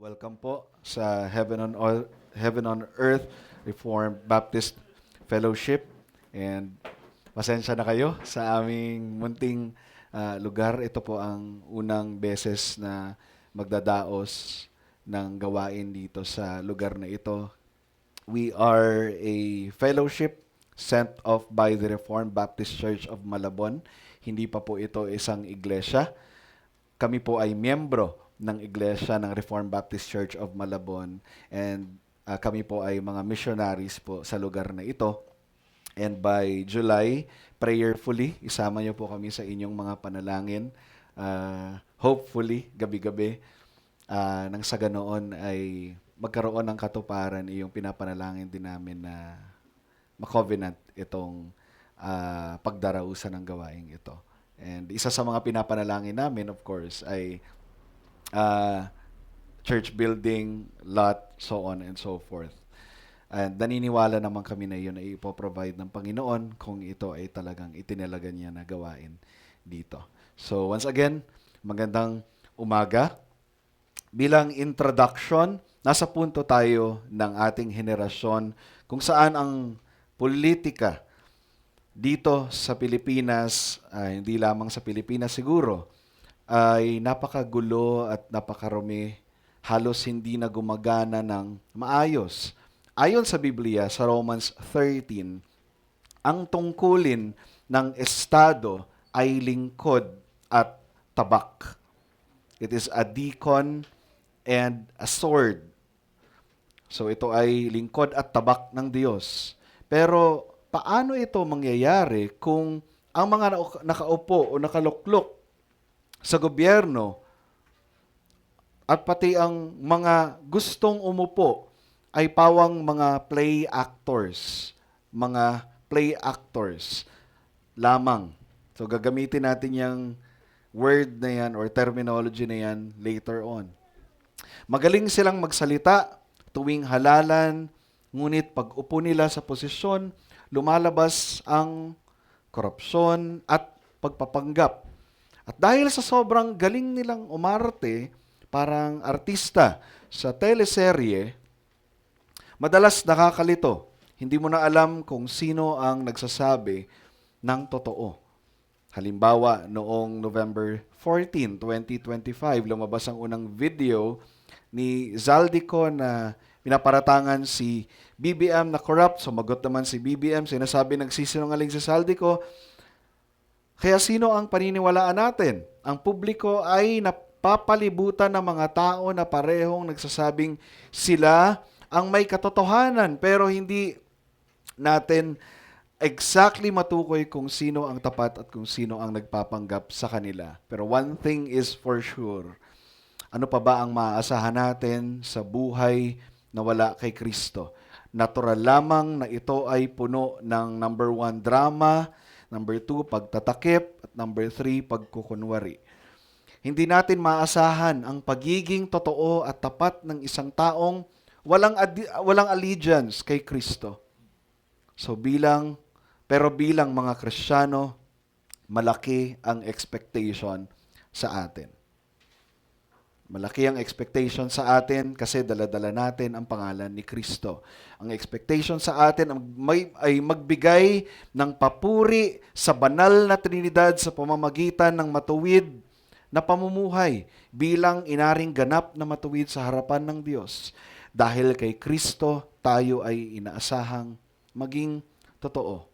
Welcome po sa Heaven on Earth Reformed Baptist Fellowship. And pasensya na kayo sa aming munting lugar. Ito po ang unang beses na magdadaos ng gawain dito sa lugar na ito. We are a fellowship sent off by the Reformed Baptist Church of Malabon. Hindi pa po ito isang iglesia. Kami po ay miyembro ng iglesia ng Reformed Baptist Church of Malabon, and kami po ay mga missionaries po sa lugar na ito. And by July, prayerfully, isama niyo po kami sa inyong mga panalangin. Hopefully, gabi-gabi, nang sa ganoon ay magkaroon ng katuparan iyong pinapanalangin din namin na makovenant itong pagdarausan ng gawaing ito. And isa sa mga pinapanalangin namin, of course, ay uh, church building, lot, so on and so forth. And naniniwala naman kami na yun ay ipoprovide ng Panginoon kung ito ay talagang itinalaga niya na gawain dito. So once again, magandang umaga. Bilang introduction, nasa punto tayo ng ating henerasyon kung saan ang politika dito sa Pilipinas, hindi lamang sa Pilipinas siguro, ay napakagulo at napakarumi, halos hindi na gumagana ng maayos. Ayon sa Biblia, sa Romans 13, ang tungkulin ng Estado ay lingkod at tabak. It is a deacon and a sword. So ito ay lingkod at tabak ng Diyos. Pero paano ito mangyayari kung ang mga nakaupo o nakaluklok sa gobyerno at pati ang mga gustong umupo ay pawang mga play actors lamang. So gagamitin natin yung word na yan or terminology na yan later on. Magaling silang magsalita tuwing halalan, ngunit pag upo nila sa posisyon, lumalabas ang korupsyon at pagpapanggap. At dahil sa sobrang galing nilang umarte, parang artista sa teleserye, madalas nakakalito. Hindi mo na alam kung sino ang nagsasabi ng totoo. Halimbawa, noong November 14, 2025, lumabas ang unang video ni Zaldico na pinaparatangan si BBM na corrupt. Sumagot naman si BBM, sinasabi nagsisinungaling si Zaldico. Kaya sino ang paniniwalaan natin? Ang publiko ay napapalibutan ng mga tao na parehong nagsasabing sila ang may katotohanan, pero hindi natin exactly matukoy kung sino ang tapat at kung sino ang nagpapanggap sa kanila. Pero one thing is for sure, ano pa ba ang maaasahan natin sa buhay na wala kay Kristo? Natural lamang na ito ay puno ng number 1, drama, number 2, pagtatakip, at number 3, pagkukunwari. Hindi natin maasahan ang pagiging totoo at tapat ng isang taong walang allegiance kay Kristo. So bilang mga Kristiyano, malaki ang expectation sa atin. Malaki ang expectation sa atin kasi dala-dala natin ang pangalan ni Kristo. Ang expectation sa atin ay magbigay ng papuri sa banal na Trinidad sa pamamagitan ng matuwid na pamumuhay bilang inaring ganap na matuwid sa harapan ng Diyos. Dahil kay Kristo, tayo ay inaasahang maging totoo.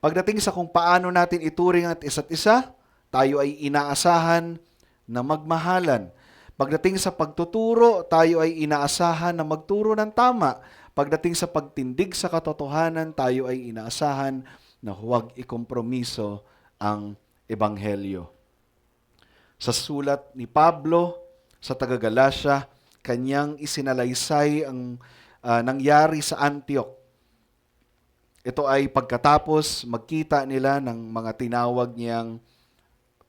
Pagdating sa kung paano natin ituring at isa't isa, tayo ay inaasahan na magmahalan. Pagdating sa pagtuturo, tayo ay inaasahan na magturo ng tama. Pagdating sa pagtindig sa katotohanan, tayo ay inaasahan na huwag ikompromiso ang ebanghelyo. Sa sulat ni Pablo sa taga-Galacia, kanyang isinalaysay ang nangyari sa Antioch. Ito ay pagkatapos magkita nila ng mga tinawag niyang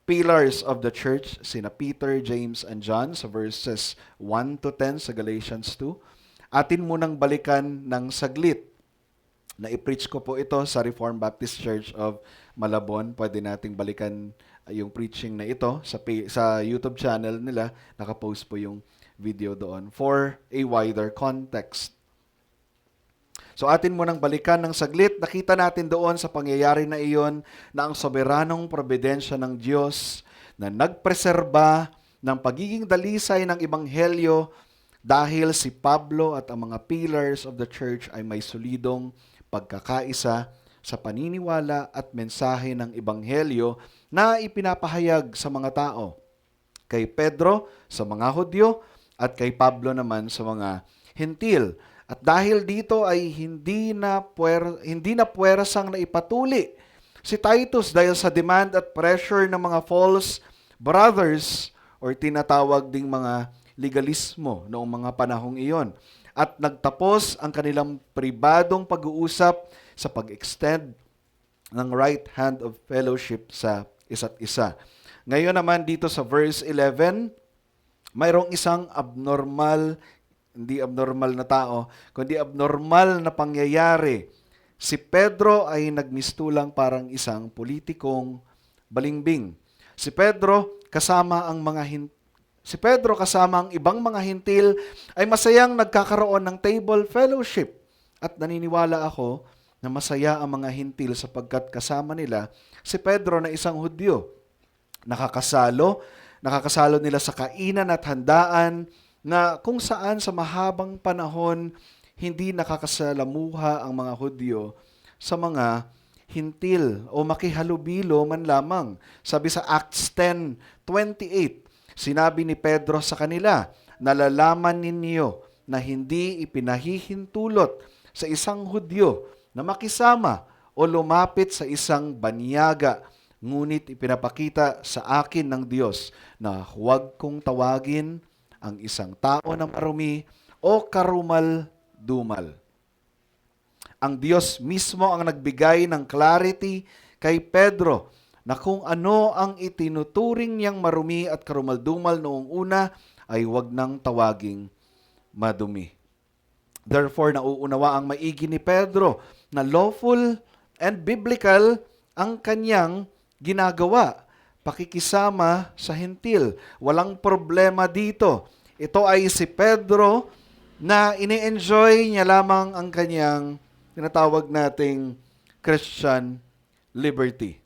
pillars of the church, sina Peter, James, and John sa verses 1 to 10 sa Galatians 2. Atin munang balikan ng saglit. Na-preach ko po ito sa Reformed Baptist Church of Malabon. Pwede nating balikan yung preaching na ito sa YouTube channel nila. Nakapost po yung video doon for a wider context. So atin mo nang balikan ng saglit, nakita natin doon sa pangyayari na iyon na ang soberanong probidensya ng Diyos na nagpreserba ng pagiging dalisay ng Ebanghelyo dahil si Pablo at ang mga pillars of the church ay may solidong pagkakaisa sa paniniwala at mensahe ng Ebanghelyo na ipinapahayag sa mga tao. Kay Pedro sa mga Hudyo at kay Pablo naman sa mga Hentil. At dahil dito ay hindi na puwersang na ipatuli si Titus dahil sa demand at pressure ng mga false brothers or tinatawag ding mga legalismo noong mga panahong iyon. At nagtapos ang kanilang pribadong pag-uusap sa pag-extend ng right hand of fellowship sa isa't isa. Ngayon naman dito sa verse 11, mayroong isang hindi abnormal na tao, kundi abnormal na pangyayari. Si Pedro ay nagmistulang parang isang politikong balingbing. Si Pedro kasama ang ibang mga hintil ay masayang nagkakaroon ng table fellowship. At naniniwala ako na masaya ang mga hintil sapagkat kasama nila si Pedro na isang Hudyo. Nakakasalo nila sa kainan at handaan na kung saan sa mahabang panahon hindi nakakasalamuha ang mga Hudyo sa mga hintil o makihalubilo man lamang. Sabi sa Acts 10:28, sinabi ni Pedro sa kanila, nalalaman ninyo na hindi ipinahihintulot sa isang Hudyo na makisama o lumapit sa isang banyaga, ngunit ipinapakita sa akin ng Diyos na huwag kong tawagin ang isang tao na marumi o karumal-dumal. Ang Diyos mismo ang nagbigay ng clarity kay Pedro na kung ano ang itinuturing niyang marumi at karumal-dumal noong una ay huwag nang tawaging madumi. Therefore, nauunawa ang maigi ni Pedro na lawful and biblical ang kanyang ginagawa. Pakikisama sa hentil. Walang problema dito. Ito ay si Pedro na ini-enjoy niya lamang ang kanyang tinatawag nating Christian liberty.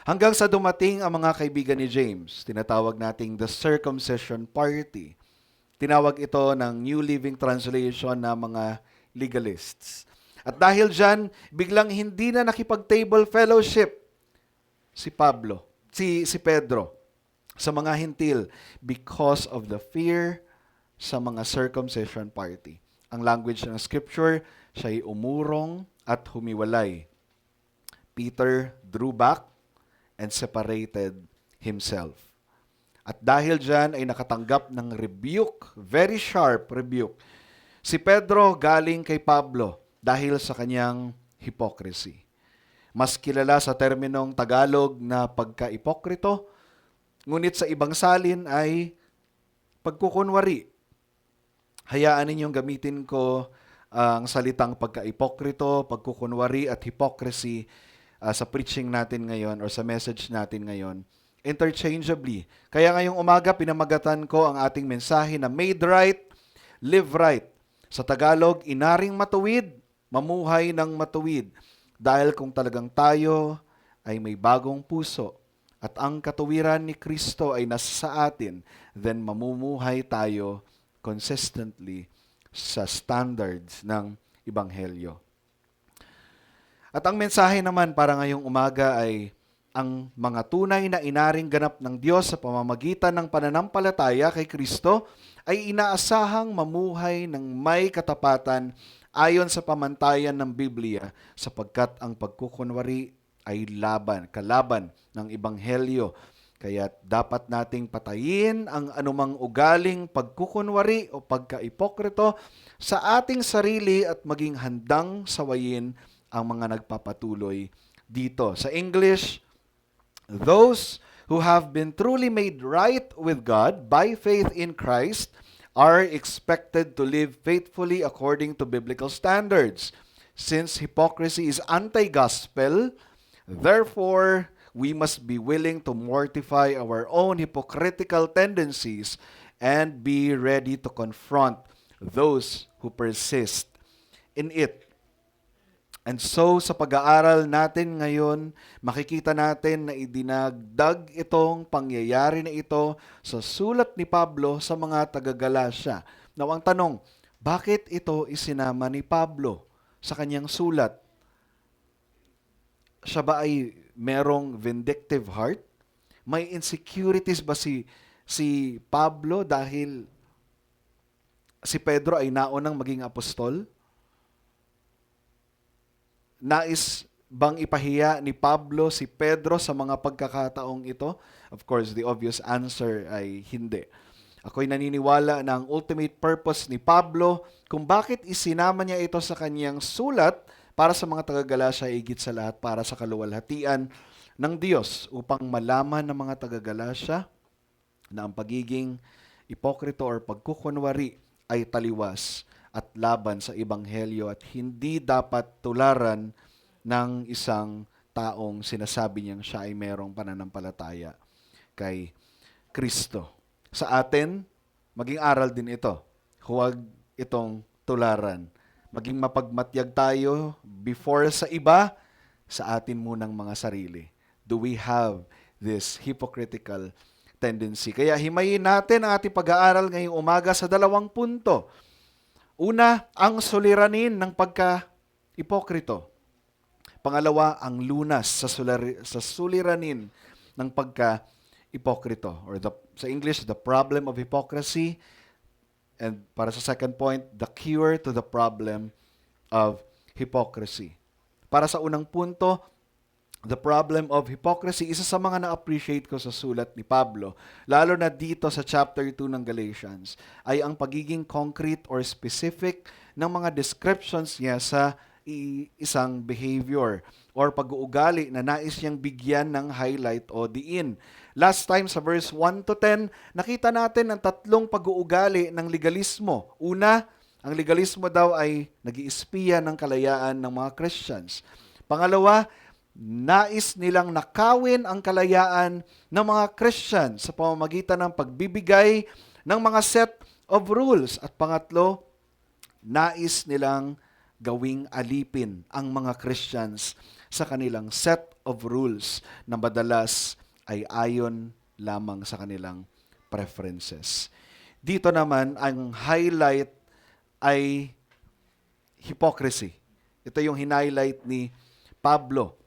Hanggang sa dumating ang mga kaibigan ni James, tinatawag nating the circumcision party. Tinawag ito ng New Living Translation na mga legalists. At dahil dyan, biglang hindi na nakipag-table fellowship si Pedro sa mga hintil because of the fear sa mga circumcision party. Ang language ng scripture, siya'y umurong at humiwalay. Peter drew back and separated himself. At dahil dyan ay nakatanggap ng rebuke, very sharp rebuke. Si Pedro galing kay Pablo dahil sa kanyang hypocrisy. Mas kilala sa terminong Tagalog na pagka-ipokrito, ngunit sa ibang salin ay pagkukunwari. Hayaan ninyong gamitin ko ang salitang pagka-ipokrito, pagkukunwari at hypocrisy sa preaching natin ngayon or sa message natin ngayon interchangeably. Kaya ngayong umaga pinamagatan ko ang ating mensahe na made right, live right. Sa Tagalog, inaring matuwid, mamuhay ng matuwid. Dahil kung talagang tayo ay may bagong puso at ang katuwiran ni Kristo ay nasa sa atin, then mamumuhay tayo consistently sa standards ng Ebanghelyo. At ang mensahe naman para ngayong umaga ay ang mga tunay na inaring ganap ng Diyos sa pamamagitan ng pananampalataya kay Kristo ay inaasahang mamuhay ng may katapatan ayon sa pamantayan ng Biblia sapagkat ang pagkukunwari ay kalaban ng Ebanghelyo. Kaya dapat nating patayin ang anumang ugaling pagkukunwari o pagka-ipokrito sa ating sarili at maging handang sawayin ang mga nagpapatuloy dito. Sa English, those who have been truly made right with God by faith in Christ are expected to live faithfully according to biblical standards. Since hypocrisy is anti-gospel, therefore, we must be willing to mortify our own hypocritical tendencies and be ready to confront those who persist in it. And so, sa pag-aaral natin ngayon, makikita natin na idinagdag itong pangyayari na ito sa sulat ni Pablo sa mga taga-Galacia. Now, ang tanong, bakit ito isinama ni Pablo sa kanyang sulat? Siya ba ay merong vindictive heart? May insecurities ba si Pablo dahil si Pedro ay naunang maging apostol? Nais bang ipahiya ni Pablo si Pedro sa mga pagkakataong ito? Of course, the obvious answer ay hindi. Ako'y naniniwala na ang ultimate purpose ni Pablo kung bakit isinama niya ito sa kanyang sulat para sa mga taga-Galacia, higit sa lahat para sa kaluwalhatian ng Diyos, upang malaman ng mga taga-Galacia na ang pagiging ipokrito or pagkukunwari ay taliwas at laban sa ebanghelyo at hindi dapat tularan ng isang taong sinasabi niyang siya ay merong pananampalataya kay Kristo. Sa atin, maging aral din ito. Huwag itong tularan. Maging mapagmatyag tayo before sa iba, sa atin munang mga sarili. Do we have this hypocritical tendency? Kaya himayin natin ang ating pag-aaral ngayong umaga sa 2 punto. Una, ang suliranin ng pagka-ipokrito. Pangalawa, ang lunas sa suliranin ng pagka-ipokrito. Or sa English, the problem of hypocrisy. And para sa second point, the cure to the problem of hypocrisy. Para sa unang punto, the problem of hypocrisy, isa sa mga na-appreciate ko sa sulat ni Pablo, lalo na dito sa chapter 2 ng Galatians, ay ang pagiging concrete or specific ng mga descriptions niya sa isang behavior or pag-uugali na nais niyang bigyan ng highlight o diin. Last time sa verse 1 to 10, nakita natin ang 3 pag-uugali ng legalismo. Una, ang legalismo daw ay nag-iispiya ng kalayaan ng mga Christians. Pangalawa, nais nilang nakawin ang kalayaan ng mga Christians sa pamamagitan ng pagbibigay ng mga set of rules. At pangatlo, nais nilang gawing alipin ang mga Christians sa kanilang set of rules na madalas ay ayon lamang sa kanilang preferences. Dito naman, ang highlight ay hypocrisy. Ito yung highlight ni Pablo.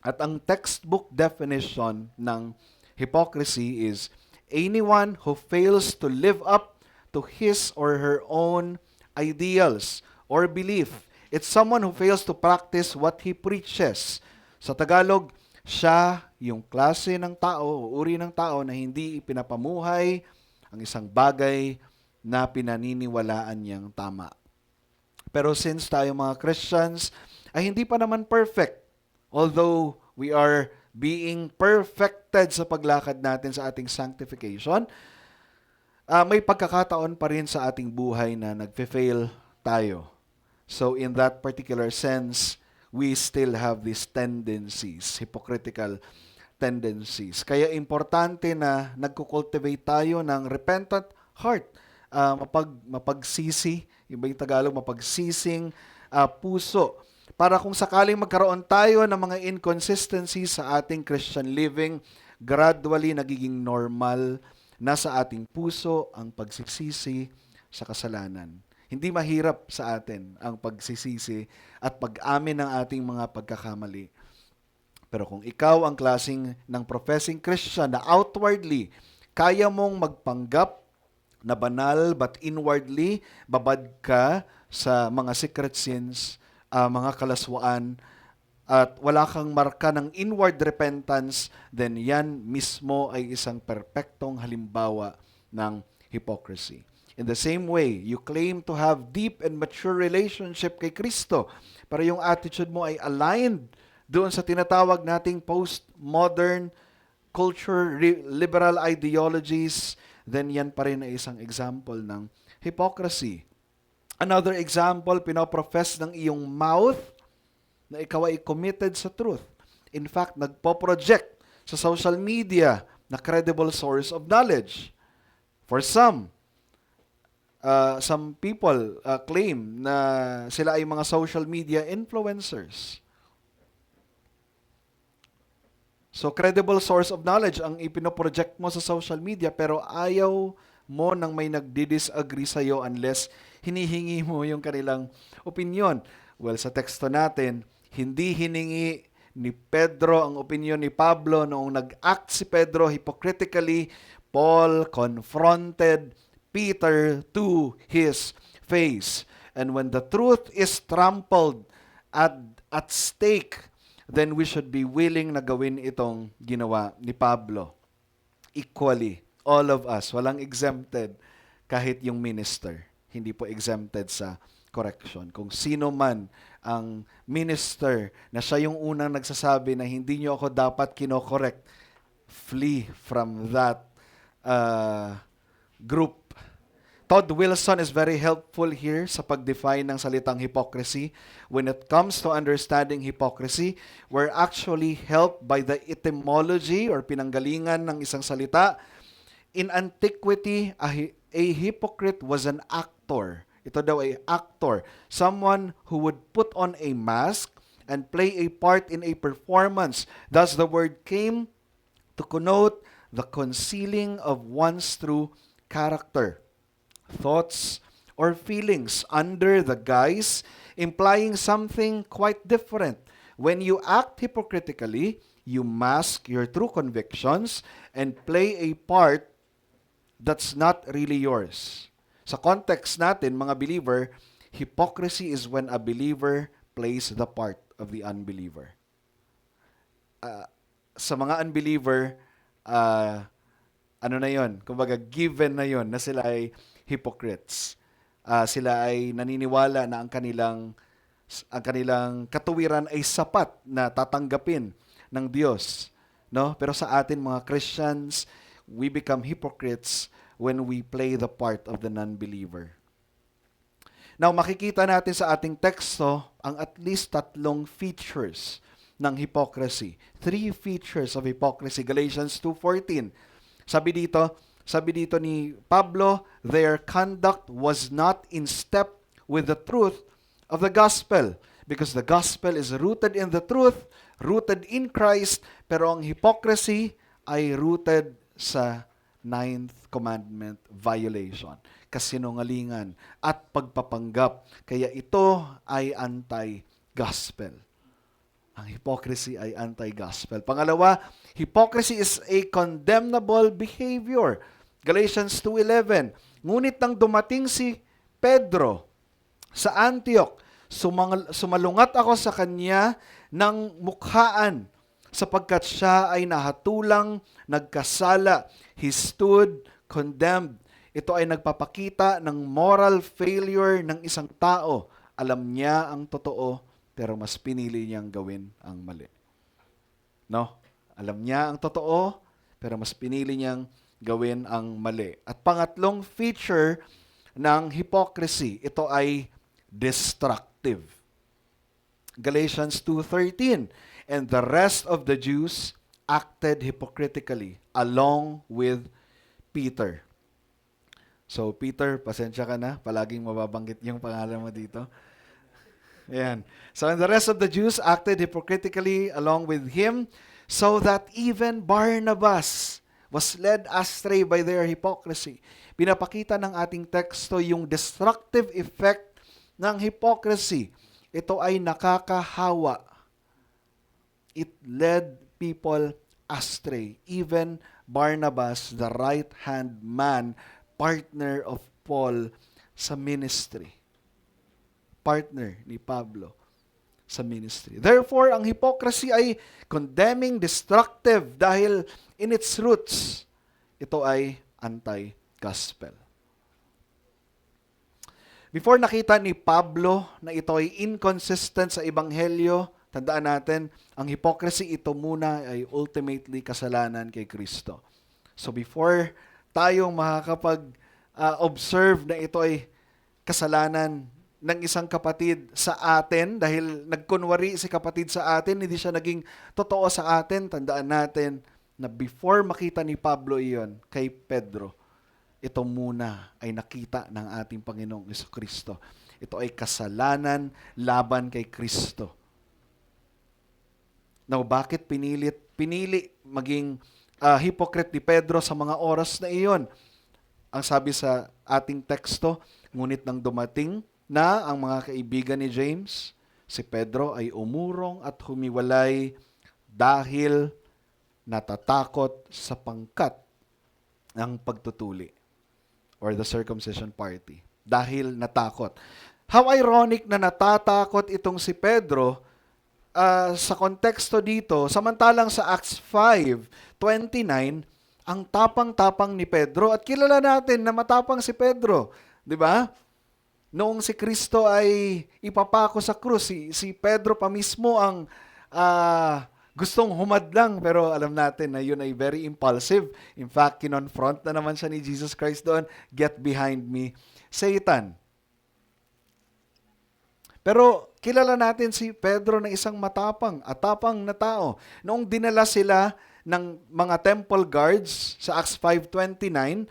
At ang textbook definition ng hypocrisy is anyone who fails to live up to his or her own ideals or belief. It's someone who fails to practice what he preaches. Sa Tagalog, siya yung klase ng tao o uri ng tao na hindi ipinapamuhay ang isang bagay na pinaniniwalaan niyang tama. Pero since tayo mga Christians ay hindi pa naman perfect, although we are being perfected sa paglakad natin sa ating sanctification, may pagkakataon pa rin sa ating buhay na nagfe-fail tayo. So in that particular sense, we still have these tendencies, hypocritical tendencies. Kaya importante na nagko-cultivate tayo ng repentant heart, mapagsisi, yung Tagalog, mapagsising puso, para kung sakaling magkaroon tayo ng mga inconsistencies sa ating Christian living, gradually nagiging normal na sa ating puso ang pagsisisi sa kasalanan. Hindi mahirap sa atin ang pagsisisi at pag-amin ng ating mga pagkakamali. Pero kung ikaw ang klaseng ng professing Christian na outwardly, kaya mong magpanggap na banal but inwardly, babad ka sa mga secret sins, mga kalaswaan, at wala kang marka ng inward repentance, then yan mismo ay isang perpektong halimbawa ng hypocrisy. In the same way, you claim to have deep and mature relationship kay Kristo, pero yung attitude mo ay aligned doon sa tinatawag nating postmodern culture, liberal ideologies, then yan pa rin ay isang example ng hypocrisy. Another example, pinoprofess ng iyong mouth na ikaw ay committed sa truth. In fact, nagpo-project sa social media na credible source of knowledge. For some people claim na sila ay mga social media influencers. So, credible source of knowledge ang ipinoproject mo sa social media pero ayaw mo nang may nagdi-disagree sa'yo unless hinihingi mo yung kanilang opinion. Well, sa teksto natin, hindi hiningi ni Pedro ang opinion ni Pablo noong nag-act si Pedro hypocritically. Paul confronted Peter to his face. And when the truth is trampled at stake, then we should be willing na gawin itong ginawa ni Pablo. Equally, all of us, walang exempted, kahit yung minister, hindi po exempted sa correction. Kung sino man ang minister na siya yung unang nagsasabi na hindi nyo ako dapat kino-correct, flee from that group. Todd Wilson is very helpful here sa pag-define ng salitang hypocrisy. When it comes to understanding hypocrisy, we're actually helped by the etymology or pinanggalingan ng isang salita. In antiquity, a hypocrite was an actor. Ito daw ay actor. Someone who would put on a mask and play a part in a performance. Thus, the word came to connote the concealing of one's true character, thoughts, or feelings under the guise, implying something quite different. When you act hypocritically, you mask your true convictions and play a part that's not really yours. Sa context natin, mga believer, hypocrisy is when a believer plays the part of the unbeliever. Sa mga unbeliever, ano na yon? Kumbaga, given na yon na sila ay hypocrites. Sila ay naniniwala na ang kanilang katuwiran ay sapat na tatanggapin ng Diyos. No? Pero sa atin mga Christians, we become hypocrites when we play the part of the non-believer. Now, makikita natin sa ating teksto ang at least 3 features ng hypocrisy. 3 features of hypocrisy. Galatians 2:14. Sabi dito ni Pablo, their conduct was not in step with the truth of the gospel. Because the gospel is rooted in the truth, rooted in Christ, pero ang hypocrisy ay rooted sa 9th commandment violation, kasinungalingan at pagpapanggap. Kaya ito ay anti-gospel. Ang hypocrisy ay anti-gospel. Pangalawa, hypocrisy is a condemnable behavior. Galatians 2:11. Ngunit nang dumating si Pedro sa Antioch, sumalungat ako sa kanya ng mukhaan sapagkat siya ay nahatulang nagkasala. He stood condemned. Ito ay nagpapakita ng moral failure ng isang tao. Alam niya ang totoo, pero mas pinili niyang gawin ang mali. No? Alam niya ang totoo, pero mas pinili niyang gawin ang mali. At pangatlong feature ng hypocrisy, ito ay destructive. Galatians 2:13, and the rest of the Jews acted hypocritically along with Peter. So, Peter, pasensya ka na. Palaging mababanggit yung pangalan mo dito. Ayan. So, and the rest of the Jews acted hypocritically along with him, so that even Barnabas was led astray by their hypocrisy. Pinapakita ng ating teksto yung destructive effect ng hypocrisy. Ito ay nakakahawa. It led people astray. Even Barnabas, the right-hand man, partner of Paul sa ministry. Partner ni Pablo sa ministry. Therefore, ang hypocrisy ay condemning, destructive dahil in its roots, ito ay anti-gospel. Before nakita ni Pablo na ito ay inconsistent sa Ebanghelyo, tandaan natin, ang hypocrisy ito muna ay ultimately kasalanan kay Kristo. So before tayong makakapag-observe na ito ay kasalanan ng isang kapatid sa atin, dahil nagkunwari si kapatid sa atin, hindi siya naging totoo sa atin, tandaan natin na before makita ni Pablo iyon kay Pedro, ito muna ay nakita ng ating Panginoong Jesucristo. Ito ay kasalanan laban kay Kristo. Now, bakit pinili maging hypocrite ni Pedro sa mga oras na iyon? Ang sabi sa ating teksto, ngunit nang dumating na ang mga kaibigan ni James, si Pedro ay umurong at humiwalay dahil natatakot sa pangkat ng pagtutuli or the circumcision party. Dahil natakot. How ironic na natatakot itong si Pedro sa konteksto dito, samantalang sa Acts 5:29, ang tapang-tapang ni Pedro, at kilala natin na matapang si Pedro, di ba? Noong si Kristo ay ipapako sa krus, si Pedro pa mismo ang gustong humadlang, pero alam natin na yun ay very impulsive. In fact, kinonfront na naman siya ni Jesus Christ doon, "Get behind me, Satan." Pero kilala natin si Pedro na isang matapang na tao. Noong dinala sila ng mga temple guards sa Acts 5:29,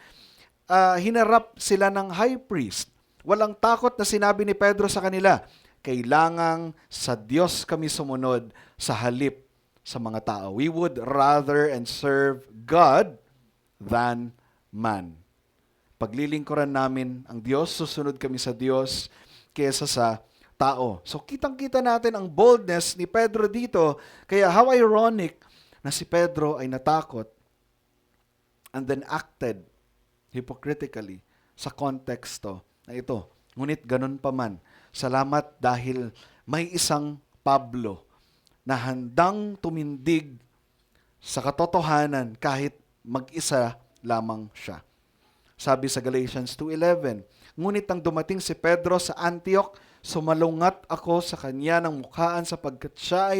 hinarap sila ng high priest. Walang takot na sinabi ni Pedro sa kanila, "Kailangang sa Diyos kami sumunod sa halip sa mga tao. We would rather and serve God than man." Paglilingkuran namin ang Diyos, susunod kami sa Diyos kaysa sa tao. So kitang-kita natin ang boldness ni Pedro dito. Kaya how ironic na si Pedro ay natakot and then acted hypocritically sa konteksto na ito. Ngunit ganun pa man, salamat dahil may isang Pablo na handang tumindig sa katotohanan kahit mag-isa lamang siya. Sabi sa Galatians 2:11, "Ngunit nang dumating si Pedro sa Antioch, sumalungat ako sa kanya ng mukhaan sapagkat siya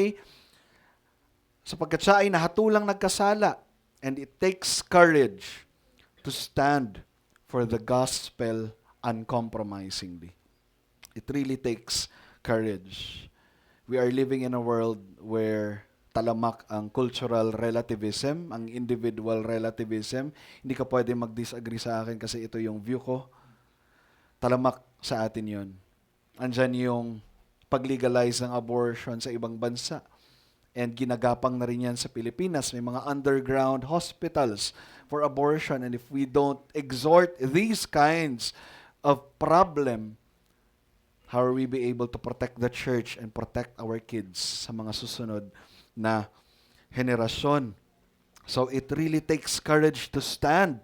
ay nahatulang nagkasala. And it takes courage to stand for the gospel uncompromisingly." It really takes courage. We are living in a world where talamak ang cultural relativism, ang individual relativism. Hindi ka pwede mag-disagree sa akin kasi ito yung view ko. Talamak sa atin yon. Andyan yung pag-legalize ng abortion sa ibang bansa. And ginagapang na rin yan sa Pilipinas. May mga underground hospitals for abortion. And if we don't exhort these kinds of problem, how are we be able to protect the church and protect our kids sa mga susunod na henerasyon? So it really takes courage to stand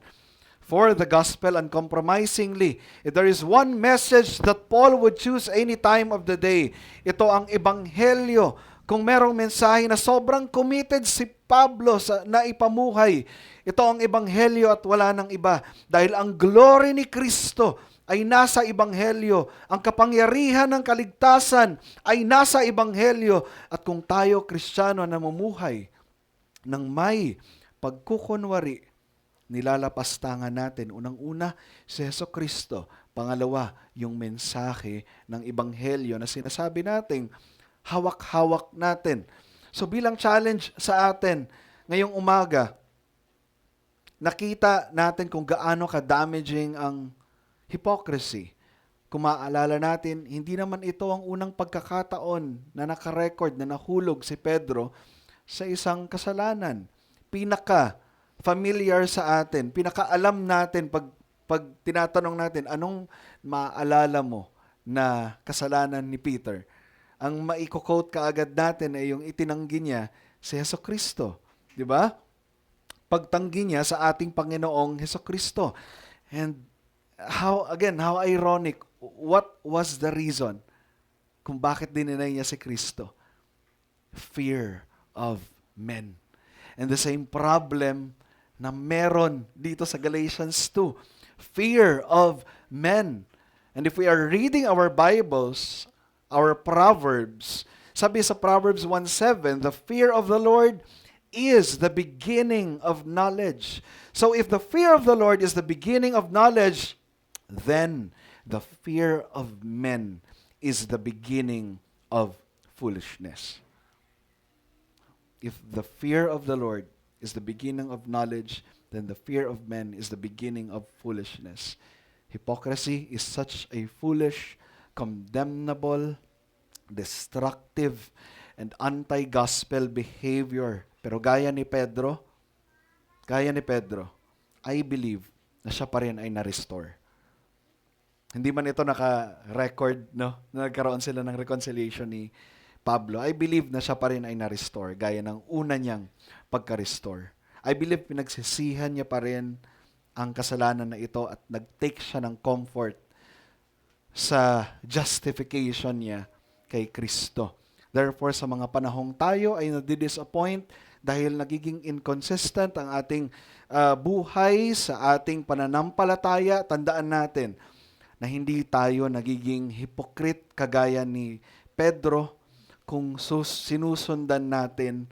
for the gospel uncompromisingly. If there is one message that Paul would choose any time of the day, ito ang ebanghelyo. Kung merong mensahe na sobrang committed si Pablo na ipamuhay, ito ang ebanghelyo at wala nang iba. Dahil ang glory ni Kristo ay nasa ebanghelyo. Ang kapangyarihan ng kaligtasan ay nasa ebanghelyo. At kung tayo Kristiyano na namumuhay ng may pagkukunwari, nilalapastangan natin, unang-una, si Jesucristo. Pangalawa, yung mensahe ng ebanghelyo na sinasabi nating hawak-hawak natin. So bilang challenge sa atin, ngayong umaga, nakita natin kung gaano ka-damaging ang hypocrisy. Kung maaalala natin, hindi naman ito ang unang pagkakataon na nakarecord na nahulog si Pedro sa isang kasalanan. Pinaka-familiar sa atin, pinaka-alam natin pag tinatanong natin, anong maalala mo na kasalanan ni Peter? Ang maiko-quote kaagad natin ay yung itinanggi niya si Jesucristo. Di ba? Pagtanggi niya sa ating Panginoong Jesucristo. And how ironic, what was the reason kung bakit dininay niya si Kristo? Fear of men. And the same problem na meron dito sa Galatians 2. Fear of men. And if we are reading our Bibles, our Proverbs, sabi sa Proverbs 1:7, "The fear of the Lord is the beginning of knowledge." So if the fear of the Lord is the beginning of knowledge, then the fear of men is the beginning of foolishness. If the fear of the Lord is the beginning of knowledge, then the fear of men is the beginning of foolishness. Hypocrisy is such a foolish, condemnable, destructive, and anti-gospel behavior. Pero gaya ni Pedro, I believe na siya pa rin ay na-restore. Hindi man ito naka-record, no? Na nagkaroon sila ng reconciliation ni Pablo. I believe na siya pa rin ay na-restore, gaya ng una niyang pagka-restore. I believe pinagsisihan niya pa rin ang kasalanan na ito at nag-take siya ng comfort sa justification niya kay Kristo. Therefore, sa mga panahong tayo ay nadi-disappoint dahil nagiging inconsistent ang ating buhay sa ating pananampalataya, tandaan natin na hindi tayo nagiging hypocrite kagaya ni Pedro kung sinusundan natin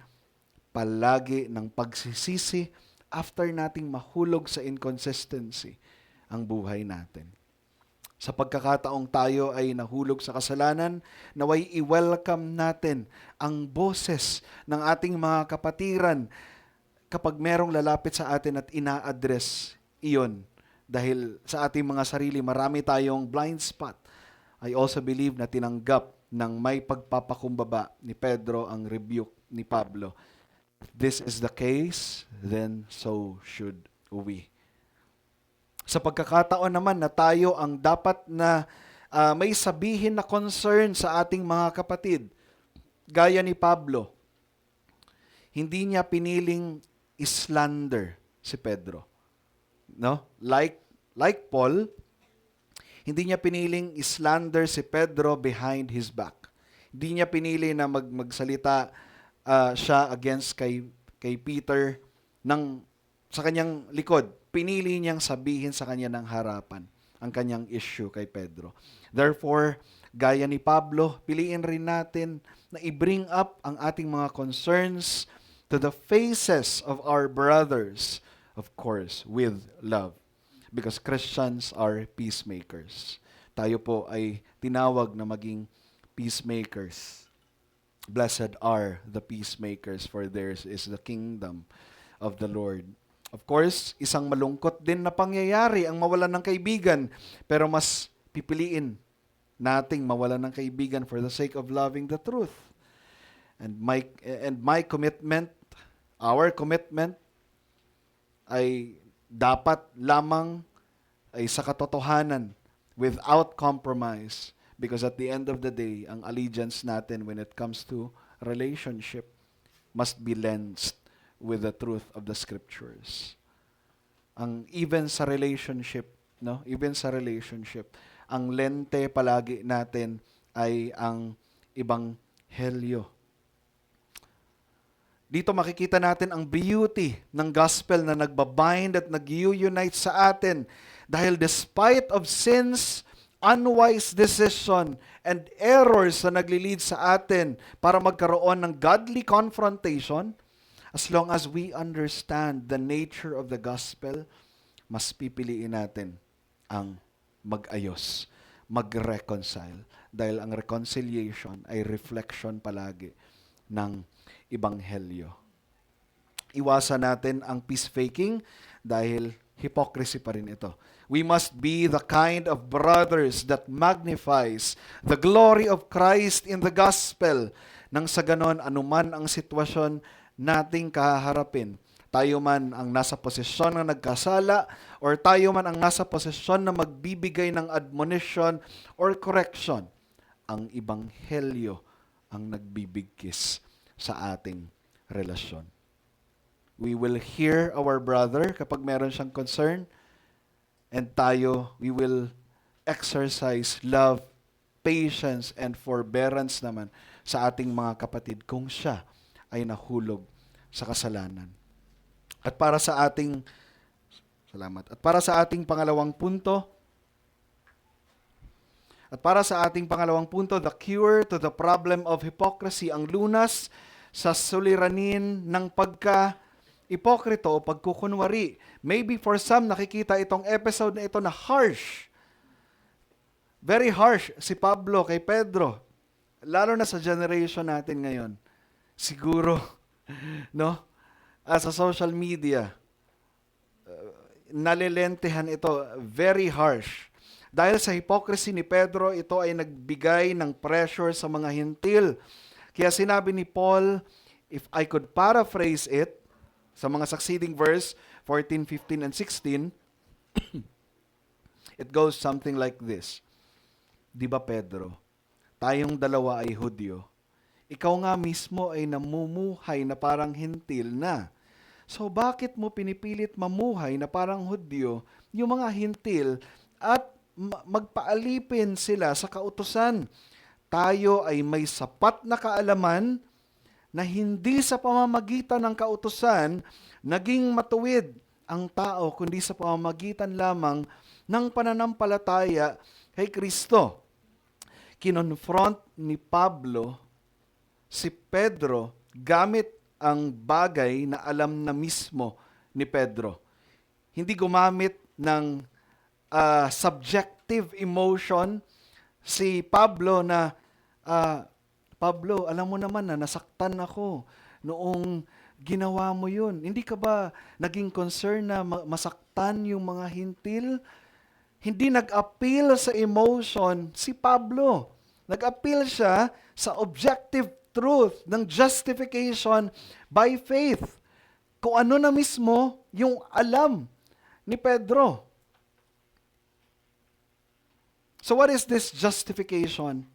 palagi ng pagsisisi after nating mahulog sa inconsistency ang buhay natin. Sa pagkakataong tayo ay nahulog sa kasalanan, naway i-welcome natin ang boses ng ating mga kapatiran kapag merong lalapit sa atin at ina-address iyon. Dahil sa ating mga sarili, marami tayong blind spot. I also believe na tinanggap ng may pagpapakumbaba ni Pedro ang rebuke ni Pablo. If this is the case, then so should we. Sa pagkakataon naman na tayo ang dapat na may sabihin na concern sa ating mga kapatid, gaya ni Pablo, hindi niya piniling islander si Pedro. No? Like Paul, hindi niya piniling islander si Pedro behind his back. Hindi niya pinili na magsalita siya against kay Peter sa kanyang likod. Pinili niyang sabihin sa kanya ng harapan ang kanyang issue kay Pedro. Therefore, gaya ni Pablo, piliin rin natin na i-bring up ang ating mga concerns to the faces of our brothers, of course, with love. Because Christians are peacemakers. Tayo po ay tinawag na maging peacemakers. Blessed are the peacemakers, for theirs is the kingdom of the Lord. Of course, isang malungkot din na pangyayari ang mawalan ng kaibigan, pero mas pipiliin nating mawalan ng kaibigan for the sake of loving the truth. And my commitment, our commitment, ay dapat lamang ay sa katotohanan without compromise. Because at the end of the day, ang allegiance natin when it comes to relationship must be lensed with the truth of the scriptures. Even sa relationship, ang lente palagi natin ay ang ebanghelyo. Dito makikita natin ang beauty ng gospel na nagbabind at nag-unite sa atin dahil despite of sins, unwise decision, and errors na naglilid sa atin para magkaroon ng godly confrontation, as long as we understand the nature of the gospel, mas pipiliin natin ang mag-ayos, mag-reconcile. Dahil ang reconciliation ay reflection palagi ng ebanghelyo. Iwasan natin ang peace-faking dahil hypocrisy pa rin ito. We must be the kind of brothers that magnifies the glory of Christ in the gospel. Nang sa ganon, anuman ang sitwasyon nating kaharapin, tayo man ang nasa posisyon na nagkasala or tayo man ang nasa posisyon na magbibigay ng admonition or correction, ang ebanghelyo ang nagbibigkis sa ating relasyon. We will hear our brother kapag meron siyang concern, and we will exercise love, patience, and forbearance naman sa ating mga kapatid kung siya ay nahulog sa kasalanan. At para sa ating pangalawang punto, the cure to the problem of hypocrisy, ang lunas sa suliranin ng pagka-ipokrito o pagkukunwari. Maybe for some, nakikita itong episode na ito na harsh. Very harsh si Pablo kay Pedro. Lalo na sa generation natin ngayon. Siguro, no? Sa social media, nalilentehan ito, very harsh. Dahil sa hypocrisy ni Pedro, ito ay nagbigay ng pressure sa mga hintil. Kaya sinabi ni Paul, if I could paraphrase it, sa mga succeeding verse, 14, 15, and 16, it goes something like this. Di ba Pedro, tayong dalawa ay Hudyo. Ikaw nga mismo ay namumuhay na parang hintil na. So bakit mo pinipilit mamuhay na parang Hudyo yung mga hintil at magpaalipin sila sa kautusan? Tayo ay may sapat na kaalaman na hindi sa pamamagitan ng kautusan naging matuwid ang tao, kundi sa pamamagitan lamang ng pananampalataya kay Kristo. Kinonfront ni Pablo si Pedro gamit ang bagay na alam na mismo ni Pedro. Hindi gumamit ng subjective emotion si Pablo na, Pablo, alam mo naman na nasaktan ako noong ginawa mo yun. Hindi ka ba naging concern na masaktan yung mga hintil? Hindi nag-appeal sa emotion si Pablo. Nag-appeal siya sa objective truth ng justification by faith. Kung ano na mismo yung alam ni Pedro. So what is this justification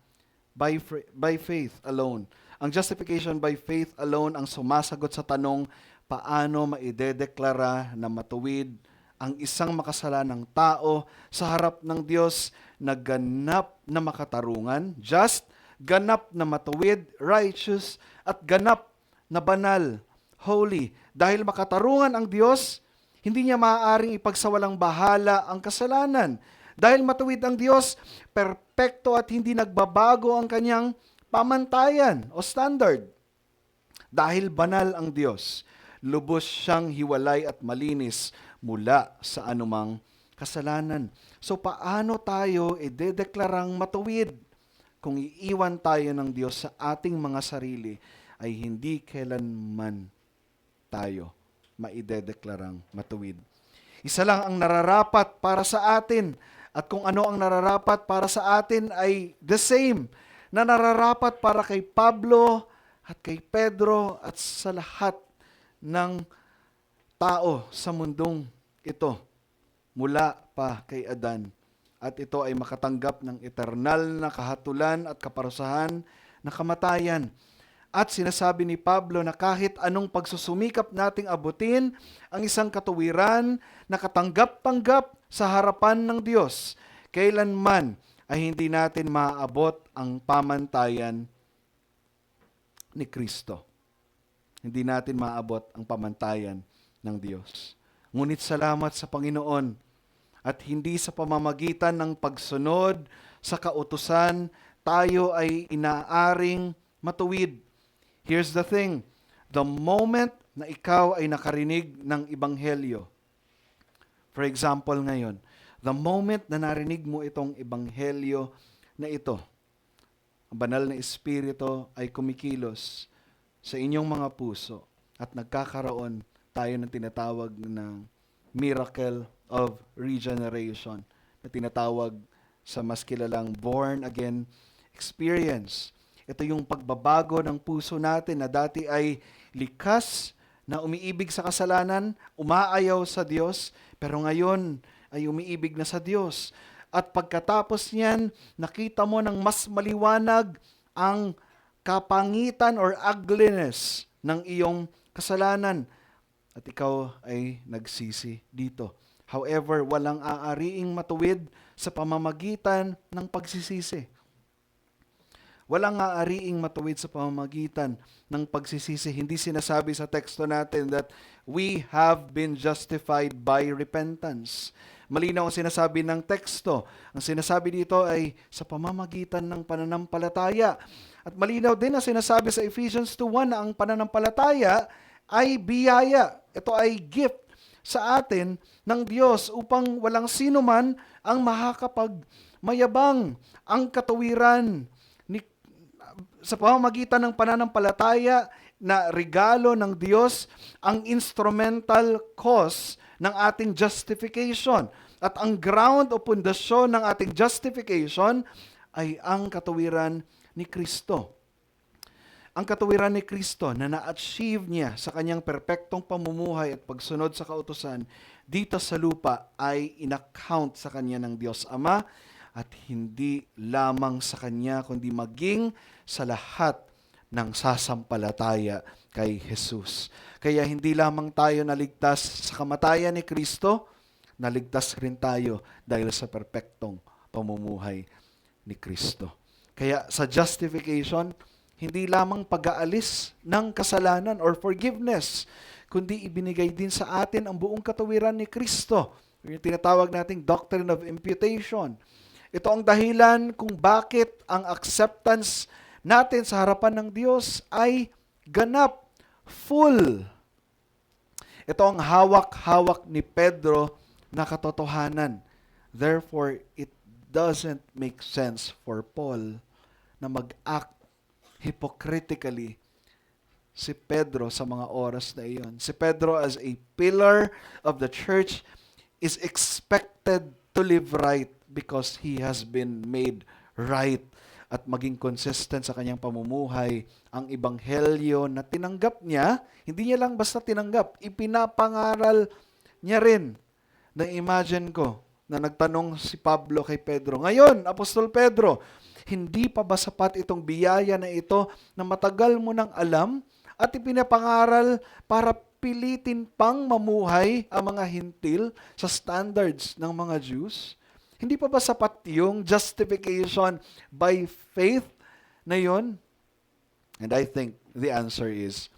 by faith alone? Ang justification by faith alone ang sumasagot sa tanong, paano maidedeklara na matuwid ang isang makasalanang tao sa harap ng Diyos na ganap na makatarungan, just, ganap na matuwid, righteous, at ganap na banal, holy. Dahil makatarungan ang Diyos, hindi niya maaaring ipagsawalang bahala ang kasalanan. Dahil matuwid ang Diyos, perpekto at hindi nagbabago ang kanyang pamantayan o standard. Dahil banal ang Diyos, lubos siyang hiwalay at malinis mula sa anumang kasalanan. So paano tayo idedeklarang matuwid? Kung iiwan tayo ng Diyos sa ating mga sarili, ay hindi kailanman tayo maidedeklarang matuwid. Isa lang ang nararapat para sa atin, at kung ano ang nararapat para sa atin ay the same na nararapat para kay Pablo at kay Pedro at sa lahat ng tao sa mundong ito, mula pa kay Adan. At ito ay makatanggap ng eternal na kahatulan at kaparusahan na kamatayan. At sinasabi ni Pablo na kahit anong pagsusumikap nating abutin ang isang katuwiran na katanggap-tanggap sa harapan ng Diyos, kailanman ay hindi natin maaabot ang pamantayan ni Kristo. Hindi natin maaabot ang pamantayan ng Diyos. Ngunit salamat sa Panginoon at hindi sa pamamagitan ng pagsunod sa kautusan, tayo ay inaaring matuwid. Here's the thing, the moment na ikaw ay nakarinig ng Ebanghelyo, for example ngayon, the moment na narinig mo itong Ebanghelyo na ito, ang banal na Espiritu ay kumikilos sa inyong mga puso at nagkakaroon tayo ng tinatawag ng miracle of regeneration na tinatawag sa mas kilalang born again experience. Ito yung pagbabago ng puso natin na dati ay likas na umiibig sa kasalanan, umaayaw sa Diyos, pero ngayon ay umiibig na sa Diyos. At pagkatapos niyan, nakita mo ng mas maliwanag ang kapangitan or ugliness ng iyong kasalanan. At ikaw ay nagsisi dito. However, walang aariing matuwid sa pamamagitan ng pagsisisi. Walang aariing matuwid sa pamamagitan ng pagsisisi. Hindi sinasabi sa teksto natin that we have been justified by repentance. Malinaw ang sinasabi ng teksto. Ang sinasabi dito ay sa pamamagitan ng pananampalataya. At malinaw din ang sinasabi sa Ephesians 2:1 na ang pananampalataya ay biyaya. Ito ay gift sa atin ng Diyos upang walang sino man ang makakapagmayabang. Ang katuwiran sa pamamagitan ng pananampalataya na regalo ng Diyos, ang instrumental cause ng ating justification. At ang ground o pundasyon ng ating justification ay ang katuwiran ni Kristo. Ang katuwiran ni Kristo na na-achieve niya sa kanyang perpektong pamumuhay at pagsunod sa kautusan dito sa lupa ay inaccount sa kanya ng Diyos Ama at hindi lamang sa kanya kundi maging sa lahat ng sasampalataya kay Jesus. Kaya hindi lamang tayo naligtas sa kamatayan ni Kristo, naligtas rin tayo dahil sa perpektong pamumuhay ni Kristo. Kaya sa justification, hindi lamang pag-aalis ng kasalanan or forgiveness, kundi ibinigay din sa atin ang buong katuwiran ni Kristo. Yung tinatawag nating doctrine of imputation. Ito ang dahilan kung bakit ang acceptance natin sa harapan ng Diyos ay ganap, full. Ito ang hawak-hawak ni Pedro na katotohanan. Therefore, it doesn't make sense for Paul na mag-act hypocritically si Pedro sa mga oras na iyon. Si Pedro as a pillar of the church is expected to live right because he has been made right at maging consistent sa kanyang pamumuhay. Ang ebanghelyo na tinanggap niya, hindi niya lang basta tinanggap, ipinapangaral niya rin. Na-imagine ko na nagtanong si Pablo kay Pedro, ngayon, Apostol Pedro, hindi pa ba sapat itong biyaya na ito na matagal mo nang alam at ipinapangaral para pilitin pang mamuhay ang mga hintil sa standards ng mga Jews? Hindi pa ba sapat yung justification by faith na yon? And I think the answer is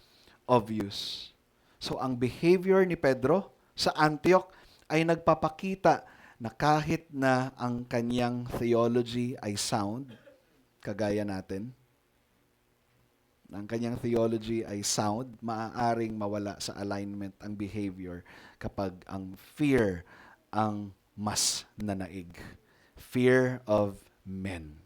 obvious. So ang behavior ni Pedro sa Antioch ay nagpapakita na kahit na ang kanyang theology ay sound, kagaya natin, ang kanyang theology ay sound, maaaring mawala sa alignment ang behavior kapag ang fear ang mas nanaig. Fear of men.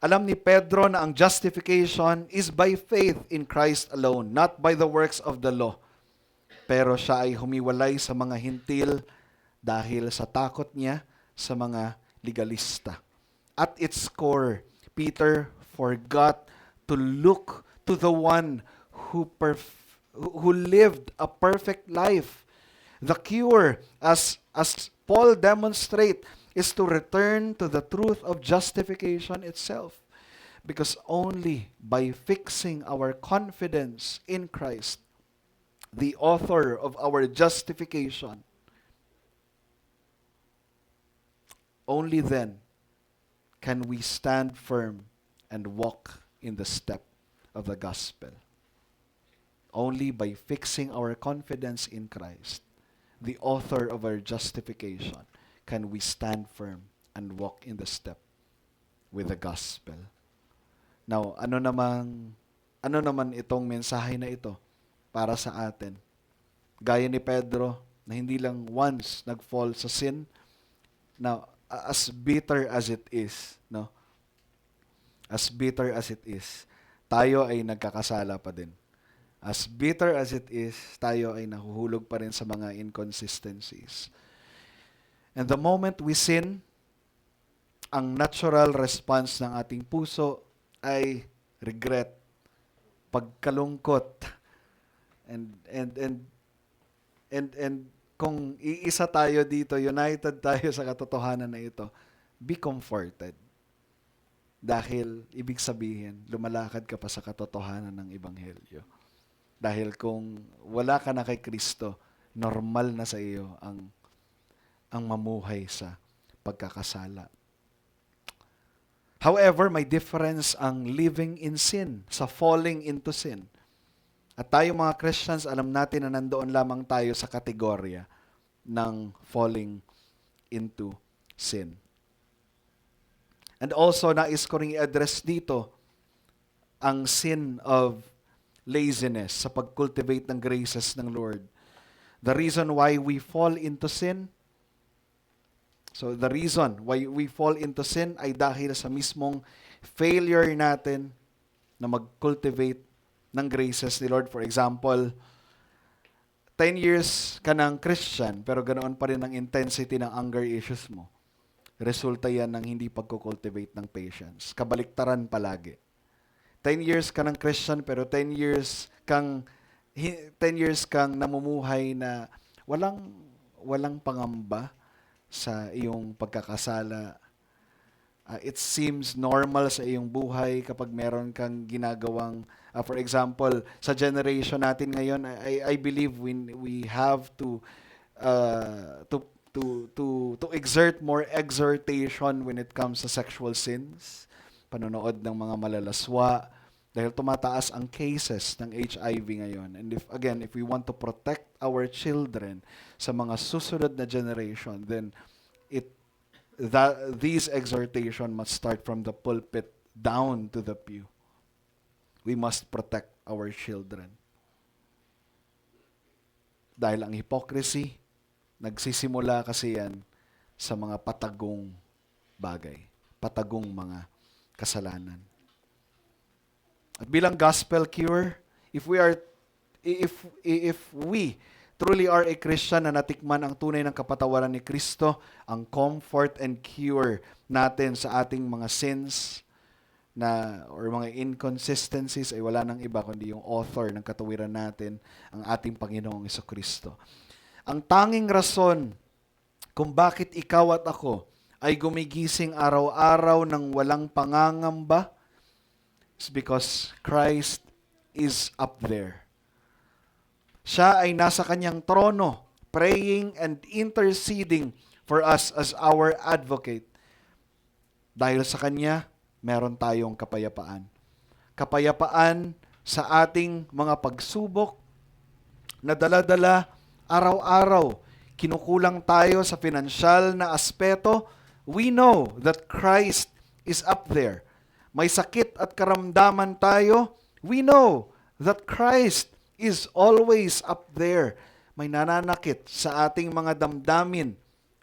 Alam ni Pedro na ang justification is by faith in Christ alone, not by the works of the law. Pero siya ay humiwalay sa mga hintil dahil sa takot niya sa mga legalista. At its core, Peter forgot to look to the one who lived a perfect life. The cure, as Paul demonstrates, is to return to the truth of justification itself. Because only by fixing our confidence in Christ, the author of our justification, only then can we stand firm and walk in the step of the gospel. Only by fixing our confidence in Christ, the author of our justification, can we stand firm and walk in the step with the gospel. Now, ano naman itong mensahe na ito para sa atin? Gaya ni Pedro, na hindi lang once nag-fall sa sin, now, as bitter as it is, no? As bitter as it is, tayo ay nagkakasala pa din. As bitter as it is, tayo ay nahuhulog pa rin sa mga inconsistencies. And the moment we sin, ang natural response ng ating puso ay regret, pagkalungkot, and kung iisa tayo dito, united tayo sa katotohanan na ito, be comforted. Dahil, ibig sabihin, lumalakad ka pa sa katotohanan ng Ebanghelyo. Dahil kung wala ka na kay Kristo, normal na sa iyo ang mamuhay sa pagkakasala. However, may difference ang living in sin, sa falling into sin. At tayo mga Christians, alam natin na nandoon lamang tayo sa kategorya ng falling into sin. And also, nais ko rin i-address dito ang sin of laziness sa pag-cultivate ng graces ng Lord. The reason why we fall into sin, ay dahil sa mismong failure natin na mag-cultivate ng graces ni Lord. For example, 10 years ka ng Christian, pero ganoon pa rin ang intensity ng anger issues mo. Resulta yan ng hindi pagkukultivate ng patience. Kabaliktaran palagi. 10 years ka ng Christian, pero 10 years kang namumuhay na walang pangamba sa iyong pagkakasala. It seems normal sa iyong buhay kapag meron kang ginagawang, for example, sa generation natin ngayon, I believe we have to exert more exhortation when it comes to sexual sins, panonood ng mga malalaswa, dahil tumataas ang cases ng HIV ngayon. And if we want to protect our children sa mga susunod na generation, then these exhortation must start from the pulpit down to the pew. We must protect our children. Dahil ang hypocrisy, nagsisimula kasi yan sa mga patagong bagay, patagong mga kasalanan. At bilang gospel cure, if we truly are a Christian na natikman ang tunay ng kapatawaran ni Kristo, ang comfort and cure natin sa ating mga sins or mga inconsistencies ay wala nang iba kundi yung author ng katawiran natin, ang ating Panginoong Jesucristo. Ang tanging rason kung bakit ikaw at ako ay gumigising araw-araw ng walang pangangamba is because Christ is up there. Siya ay nasa kanyang trono, praying and interceding for us as our advocate. Dahil sa kanya, meron tayong kapayapaan. Kapayapaan sa ating mga pagsubok na dala-dala araw-araw. Kinukulang tayo sa pinansyal na aspeto. We know that Christ is up there. May sakit at karamdaman tayo. We know that Christ is always up there. May nananakit sa ating mga damdamin.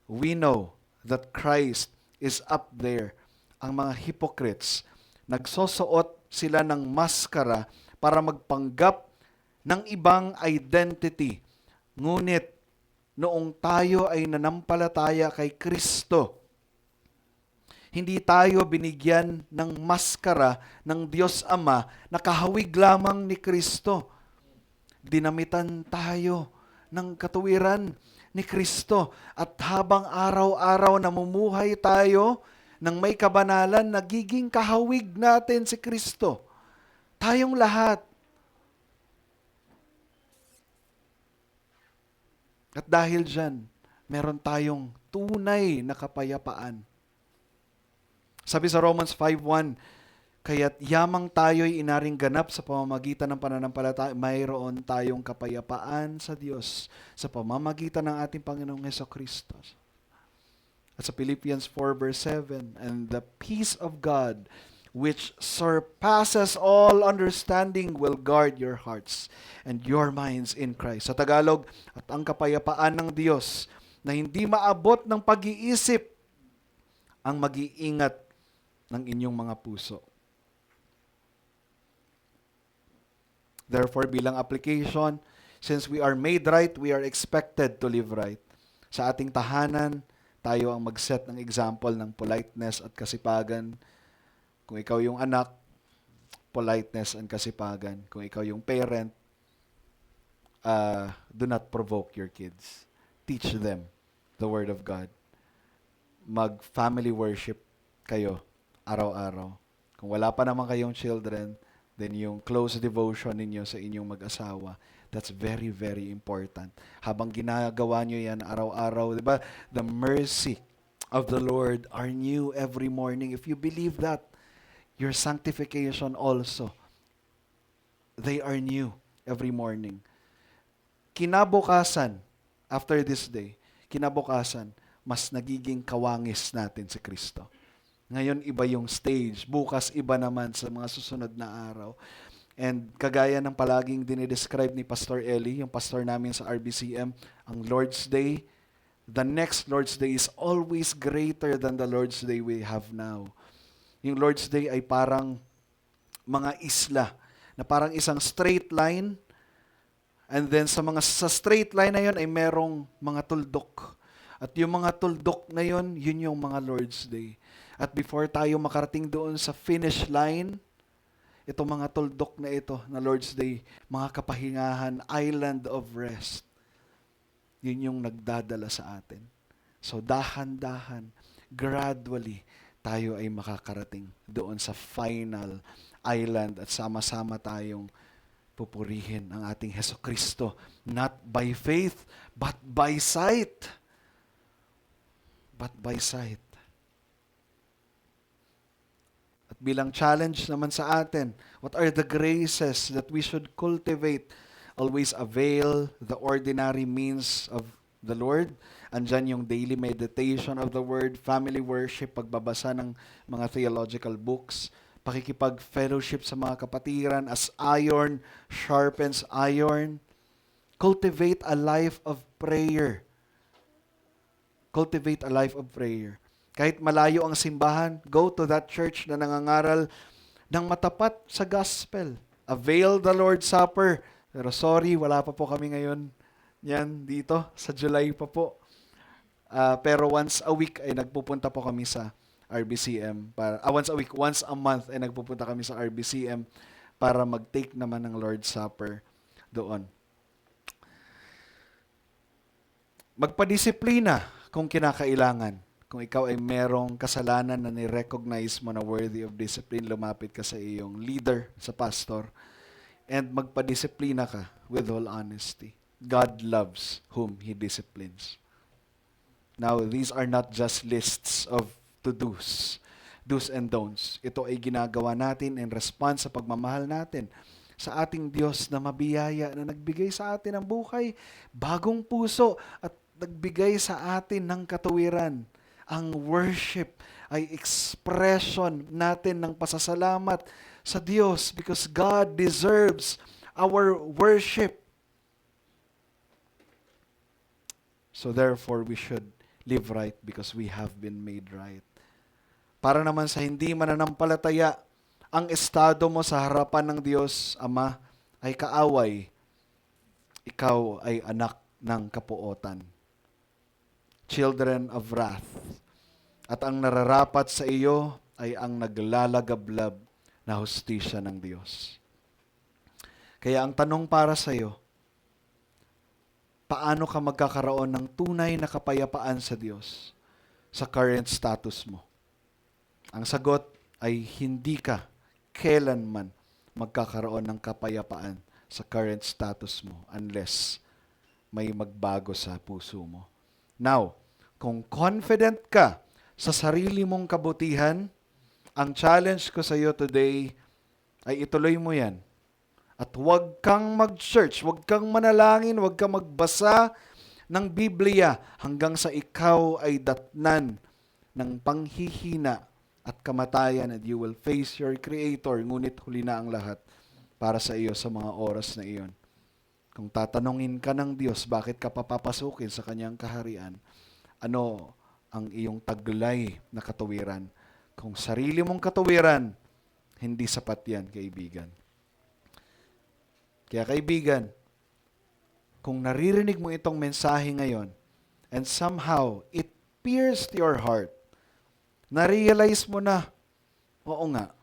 We know that Christ is up there. Ang mga hypocrites, nagsosuot sila ng maskara para magpanggap ng ibang identity. Ngunit, noong tayo ay nanampalataya kay Kristo, hindi tayo binigyan ng maskara ng Diyos Ama na kahawig lamang ni Kristo. Dinamitan tayo ng katuwiran ni Kristo. At habang araw-araw namumuhay tayo ng may kabanalan, nagiging kahawig natin si Kristo. Tayong lahat. At dahil dyan, meron tayong tunay na kapayapaan. Sabi sa Romans 5:1, kaya't yamang tayo'y inaring ganap sa pamamagitan ng pananampalataya, mayroon tayong kapayapaan sa Diyos sa pamamagitan ng ating Panginoong Jesucristo. At sa Philippians 4:7, and the peace of God, which surpasses all understanding, will guard your hearts and your minds in Christ. Sa Tagalog, at ang kapayapaan ng Diyos na hindi maabot ng pag-iisip ang mag-iingat ng inyong mga puso. Therefore, bilang application, since we are made right, we are expected to live right. Sa ating tahanan, tayo ang mag-set ng example ng politeness at kasipagan. Kung ikaw yung anak, politeness and kasipagan. Kung ikaw yung parent, do not provoke your kids. Teach them the Word of God. Mag-family worship kayo araw-araw. Kung wala pa naman kayong children, then yung close devotion ninyo sa inyong mag-asawa, that's very, very important. Habang ginagawa nyo yan araw-araw, di ba? The mercy of the Lord are new every morning. If you believe that, your sanctification also, they are new every morning. Kinabukasan, after this day, kinabukasan, mas nagiging kawangis natin si Kristo. Ngayon, iba yung stage. Bukas, iba naman sa mga susunod na araw. And kagaya ng palaging dinidescribe ni Pastor Eli, yung pastor namin sa RBCM, ang Lord's Day, the next Lord's Day is always greater than the Lord's Day we have now. Yung Lord's Day ay parang mga isla, na parang isang straight line And then sa straight line na yun ay merong mga tuldok. At yung mga tuldok na yun, yun yung mga Lord's Day. At before tayo makarating doon sa finish line, itong mga tuldok na ito na Lord's Day, mga kapahingahan, island of rest, yun yung nagdadala sa atin. So dahan-dahan, gradually, tayo ay makakarating doon sa final island at sama-sama tayong pupurihin ang ating Hesukristo, not by faith, but by sight. But by sight. At bilang challenge naman sa atin, what are the graces that we should cultivate? Always avail the ordinary means of the Lord. Andyan yung daily meditation of the Word, family worship, pagbabasa ng mga theological books, pakikipag-fellowship sa mga kapatiran as iron sharpens iron. Cultivate a life of prayer. Cultivate a life of prayer. Kahit malayo ang simbahan, go to that church na nangangaral ng matapat sa gospel. Avail the Lord's Supper. Pero sorry, wala pa po kami ngayon. Yan, dito, sa July pa po. Pero once a week ay nagpupunta po kami sa RBCM. Once a week, once a month ay nagpupunta kami sa RBCM para mag-take naman ng Lord's Supper doon. Magpadisiplina kung kinakailangan. Kung ikaw ay merong kasalanan na ni-recognize mo na worthy of discipline, lumapit ka sa iyong leader, sa pastor, and magpadisiplina ka with all honesty. God loves whom He disciplines. Now, these are not just lists of to-dos, do's and don'ts. Ito ay ginagawa natin in response sa pagmamahal natin sa ating Diyos na mabiyaya, na nagbigay sa atin ng buhay, bagong puso, at nagbigay sa atin ng katuwiran. Ang worship ay expression natin ng pasasalamat sa Diyos because God deserves our worship. So therefore, we should live right because we have been made right. Para naman sa hindi mananampalataya, ang estado mo sa harapan ng Diyos, Ama, ay kaaway. Ikaw ay anak ng kapuotan. Children of wrath. At ang nararapat sa iyo ay ang naglalagablab na hustisya ng Diyos. Kaya ang tanong para sa iyo, paano ka magkakaroon ng tunay na kapayapaan sa Diyos sa current status mo? Ang sagot ay hindi ka kailanman magkakaroon ng kapayapaan sa current status mo unless may magbago sa puso mo. Now, kung confident ka sa sarili mong kabutihan, ang challenge ko sa iyo today ay ituloy mo yan. At huwag kang mag-search, huwag kang manalangin, huwag kang magbasa ng Biblia hanggang sa ikaw ay datnan ng panghihina at kamatayan and you will face your Creator. Ngunit huli na ang lahat para sa iyo sa mga oras na iyon. Kung tatanungin ka ng Diyos, bakit ka papapasukin sa Kanyang kaharian? Ano ang iyong taglay na katuwiran? Kung sarili mong katuwiran, hindi sapat yan, kaibigan. Kaya kaibigan, kung naririnig mo itong mensahe ngayon, and somehow it pierced your heart, na-realize mo na, oo nga,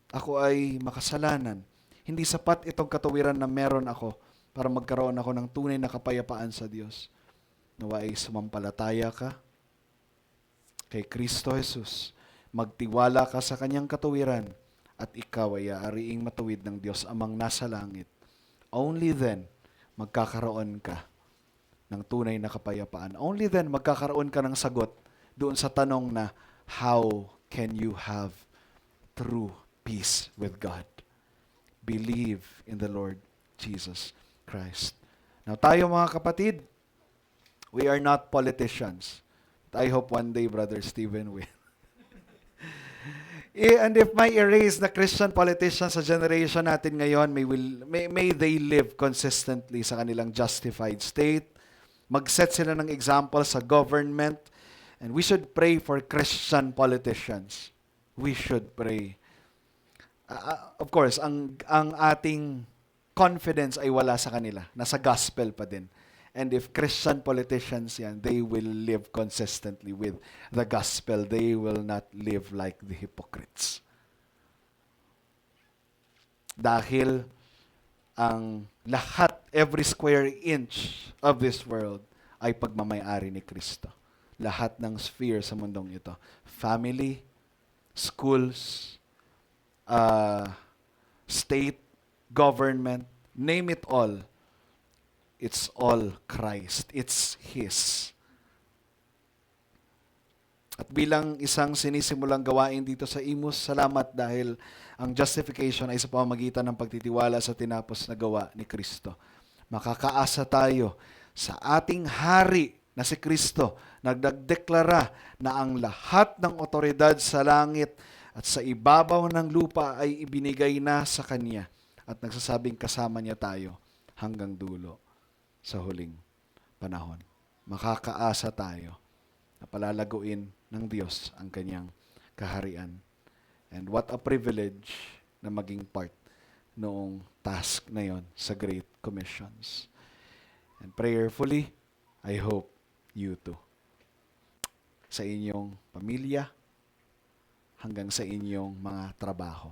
ako ay makasalanan. Hindi sapat itong katuwiran na meron ako para magkaroon ako ng tunay na kapayapaan sa Diyos. Nawa ay sumampalataya ka kay Kristo Jesus. Magtiwala ka sa Kanyang katuwiran at ikaw ay aariing matuwid ng Diyos Amang nasa langit. Only then, magkakaroon ka ng tunay na kapayapaan. Only then, magkakaroon ka ng sagot doon sa tanong na, how can you have true peace with God? Believe in the Lord Jesus Christ. Now tayo mga kapatid, we are not politicians. But I hope one day, Brother Stephen will. And if may erase the Christian politicians sa generation natin ngayon, may they live consistently sa kanilang justified state. Mag-set sila ng example sa government. And we should pray for Christian politicians. We should pray. Of course, ang ating confidence ay wala sa kanila. Nasa gospel pa din. And if Christian politicians yan, they will live consistently with the gospel. They will not live like the hypocrites. Dahil ang lahat, every square inch of this world ay pagmamayari ni Kristo. Lahat ng sphere sa mundong ito. Family, schools, state, government, name it all. It's all Christ. It's His. At bilang isang sinisimulang gawain dito sa Imus, salamat dahil ang justification ay sa pamamagitan ng pagtitiwala sa tinapos na gawa ni Kristo. Makakaasa tayo sa ating hari na si Kristo, nagdeklara na ang lahat ng otoridad sa langit at sa ibabaw ng lupa ay ibinigay na sa Kanya at nagsasabing kasama niya tayo hanggang dulo sa huling panahon. Makakaasa tayo na palalaguin ng Diyos ang Kanyang kaharian. And what a privilege na maging part noong task na yon sa Great Commissions. And prayerfully, I hope you too. Sa inyong pamilya, hanggang sa inyong mga trabaho,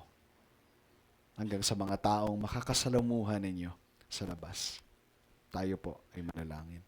hanggang sa mga taong makakasalamuhan ninyo sa labas. Tayo po ay manalangin.